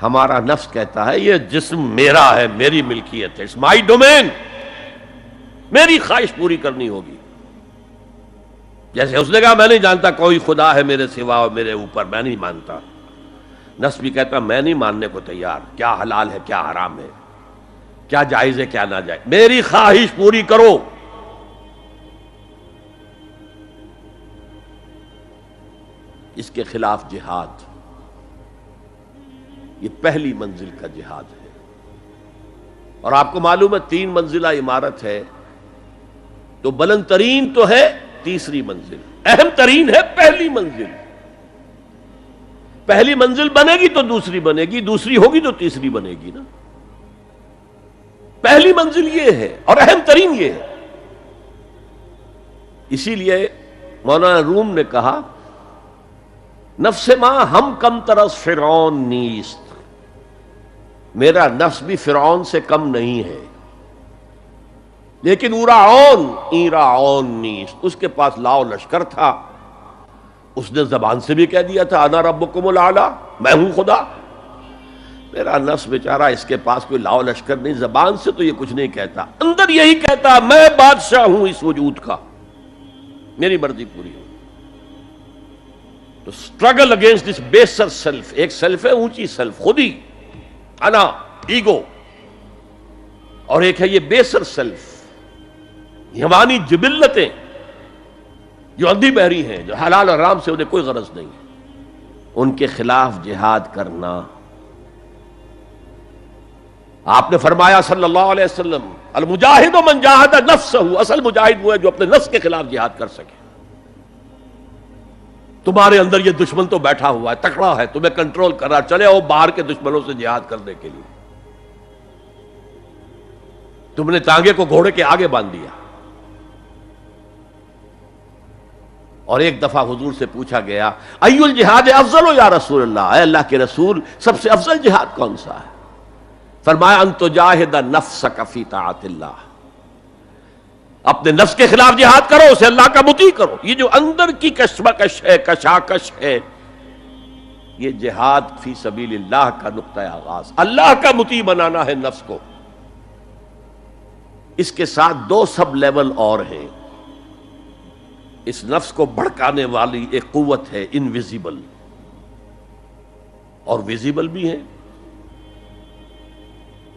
ہمارا نفس کہتا ہے یہ جسم میرا ہے، میری ملکیت ہے، اٹس مائی ڈومین، میری خواہش پوری کرنی ہوگی. جیسے اس نے کہا میں نہیں جانتا کوئی خدا ہے میرے سوا اور میرے اوپر، میں نہیں مانتا. نفس بھی کہتا میں نہیں ماننے کو تیار، کیا حلال ہے کیا حرام ہے، کیا جائز ہے کیا ناجائز، میری خواہش پوری کرو. اس کے خلاف جہاد، یہ پہلی منزل کا جہاد ہے. اور آپ کو معلوم ہے 3 منزلہ عمارت ہے، تو بلند ترین تو ہے تیسری منزل، اہم ترین ہے پہلی منزل. پہلی منزل بنے گی تو دوسری بنے گی، دوسری ہوگی تو تیسری بنے گی نا. پہلی منزل یہ ہے اور اہم ترین یہ ہے. اسی لیے مولانا روم نے کہا نفس ماں ہم کم ترس فرعون نیست، میرا نفس بھی فرعون سے کم نہیں ہے، لیکن ایراعون نیست، اس کے پاس لاؤ لشکر تھا. اس نے زبان سے بھی کہہ دیا تھا انا ربکم الاعلی، میں ہوں خدا. میرا نفس بیچارہ اس کے پاس کوئی لاؤ لشکر نہیں، زبان سے تو یہ کچھ نہیں کہتا، اندر یہی کہتا میں بادشاہ ہوں اس وجود کا، میری مرضی پوری ہو. تو اسٹرگل اگینسٹ دس بیسر سیلف، ایک سیلف ہے اونچی سیلف، خود ہی انا ایگو، اور ایک ہے یہ بیسر سیلف، حیوانی جبلتیں جو اندھی بہری ہیں، جو حلال اور حرام سے انہیں کوئی غرض نہیں، ان کے خلاف جہاد کرنا. آپ نے فرمایا صلی اللہ علیہ وسلم المجاہد من جاہد نفسہ، اصل مجاہد وہ ہے جو اپنے نفس کے خلاف جہاد کر سکے. تمہارے اندر یہ دشمن تو بیٹھا ہوا ہے، تکڑا ہے، تمہیں کنٹرول کر رہا، چلے آؤ باہر کے دشمنوں سے جہاد کرنے کے لیے. تم نے ٹانگے کو گھوڑے کے آگے باندھ دیا. اور ایک دفعہ حضور سے پوچھا گیا ای الجہاد افضل یا رسول اللہ، اے اللہ کے رسول سب سے افضل جہاد کون سا ہے؟ فرمایا ان تجاہد نفسک فی طاعت اللہ، اپنے نفس کے خلاف جہاد کرو، اسے اللہ کا مطیع کرو. یہ جو اندر کی کشمکش ہے، کشاکش ہے، یہ جہاد فی سبیل اللہ کا نقطہ آغاز، اللہ کا مطیع بنانا ہے نفس کو. اس کے ساتھ 2 سب لیول اور ہیں. اس نفس کو بھڑکانے والی ایک قوت ہے انویزیبل، اور ویزیبل بھی ہے.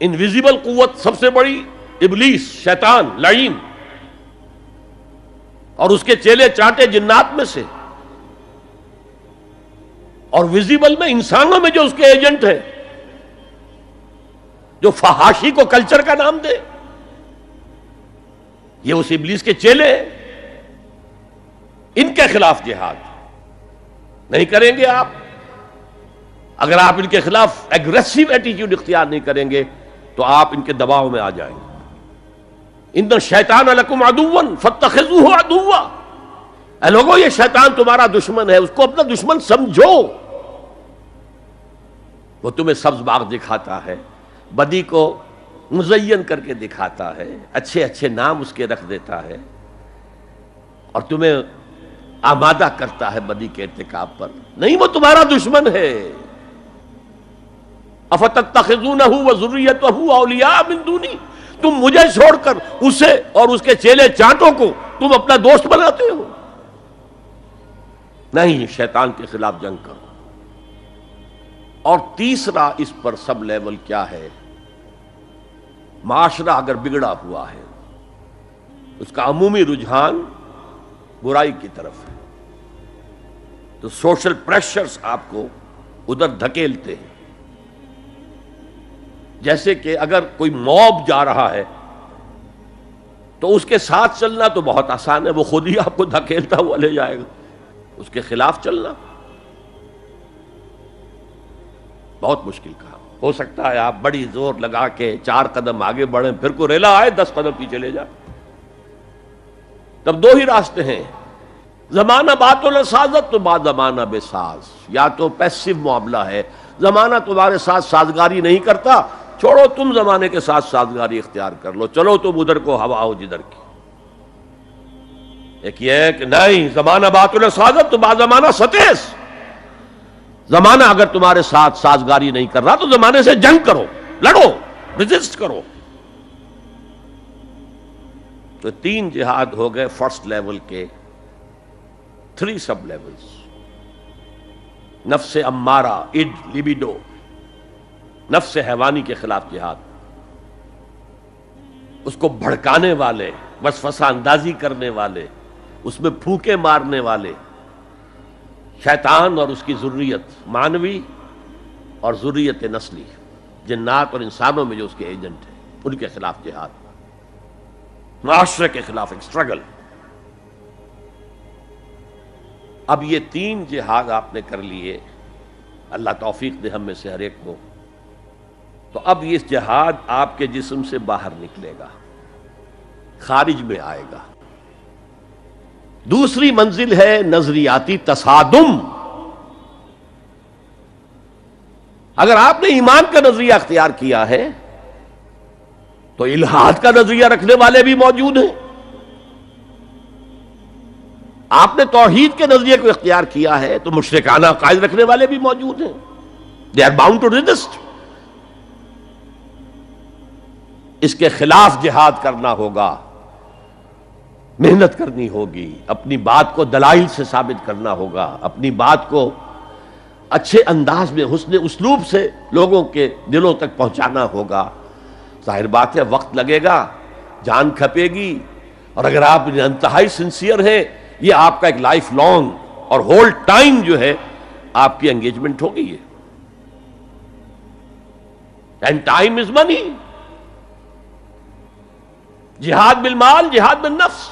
انویزیبل قوت سب سے بڑی ابلیس، شیطان لعین، اور اس کے چیلے چانٹے جنات میں سے. اور ویزیبل میں انسانوں میں جو اس کے ایجنٹ ہیں، جو فحاشی کو کلچر کا نام دے، یہ اس ابلیس کے چیلے ہیں. ان کے خلاف جہاد نہیں کریں گے آپ. اگر آپ ان کے خلاف ایگریسو ایٹیٹیوڈ اختیار نہیں کریں گے تو آپ ان کے دباؤ میں آ جائیں گے. ان الشیطان لکم عدوا فاتخذوہ عدوا، اے لوگو یہ شیطان تمہارا دشمن ہے، اس کو اپنا دشمن سمجھو. وہ تمہیں سبز باغ دکھاتا ہے، بدی کو مزین کر کے دکھاتا ہے، اچھے اچھے نام اس کے رکھ دیتا ہے، اور تمہیں آمادہ کرتا ہے بدی کے ارتکاب پر. نہیں، وہ تمہارا دشمن ہے. افتتخذونہ وذریتہ اولیاء من دونی، تم مجھے چھوڑ کر اسے اور اس کے چیلے چانٹوں کو تم اپنا دوست بناتے ہو. نہیں، شیطان کے خلاف جنگ کرو. اور تیسرا اس پر سب لیول کیا ہے؟ معاشرہ اگر بگڑا ہوا ہے، اس کا عمومی رجحان برائی کی طرف ہے، تو سوشل پریشرز آپ کو ادھر دھکیلتے ہیں. جیسے کہ اگر کوئی موب جا رہا ہے تو اس کے ساتھ چلنا تو بہت آسان ہے، وہ خود ہی آپ کو دھکیلتا ہوا لے جائے گا. اس کے خلاف چلنا بہت مشکل کام. ہو سکتا ہے آپ بڑی زور لگا کے 4 قدم آگے بڑھیں، پھر کوئی ریلا آئے 10 قدم پیچھے لے جائے. تب 2 ہی راستے ہیں، زمانہ بات و نسازت تو بعد زمانہ بے ساز. یا تو پیسو معاملہ ہے، زمانہ تمہارے ساتھ سازگاری نہیں کرتا، چھوڑو تم زمانے کے ساتھ سازگاری اختیار کر لو، چلو تم ادھر کو ہوا ہو جدھر کی. ایک یہ ہے کہ نہیں، زمانہ بات و نسازت تو بعد زمانہ ستیس، زمانہ اگر تمہارے ساتھ سازگاری نہیں کر رہا تو زمانے سے جنگ کرو، لڑو، ریزسٹ کرو۔ تو 3 جہاد ہو گئے فرسٹ لیول کے، 3 سب لیولز۔ نفس امارہ، اڈ، لیبیڈو، نفس حیوانی کے خلاف جہاد، اس کو بھڑکانے والے، وسوسہ اندازی کرنے والے، اس میں پھونکے مارنے والے، شیطان اور اس کی ذریت مانوی اور ذریت نسلی، جنات اور انسانوں میں جو اس کے ایجنٹ ہیں، ان کے خلاف جہاد، معاشرے کے خلاف ایک اسٹرگل۔ اب یہ 3 جہاد آپ نے کر لیے، اللہ توفیق دے ہم میں سے ہر ایک کو، تو اب یہ جہاد آپ کے جسم سے باہر نکلے گا، خارج میں آئے گا۔ دوسری منزل ہے نظریاتی تصادم۔ اگر آپ نے ایمان کا نظریہ اختیار کیا ہے تو الحاد کا نظریہ رکھنے والے بھی موجود ہیں۔ آپ نے توحید کے نظریے کو اختیار کیا ہے تو مشرکانہ عقائد رکھنے والے بھی موجود ہیں۔ They are bound to resist۔ اس کے خلاف جہاد کرنا ہوگا، محنت کرنی ہوگی، اپنی بات کو دلائل سے ثابت کرنا ہوگا، اپنی بات کو اچھے انداز میں حسن اسلوب سے لوگوں کے دلوں تک پہنچانا ہوگا۔ ظاہر بات ہے وقت لگے گا، جان کھپے گی، اور اگر آپ انتہائی سنسیئر ہیں یہ آپ کا ایک لائف لانگ اور ہول ٹائم جو ہے آپ کی انگیجمنٹ ہوگی یہ۔ اینڈ ٹائم از منی۔ جہاد بالمال، جہاد بالنفس۔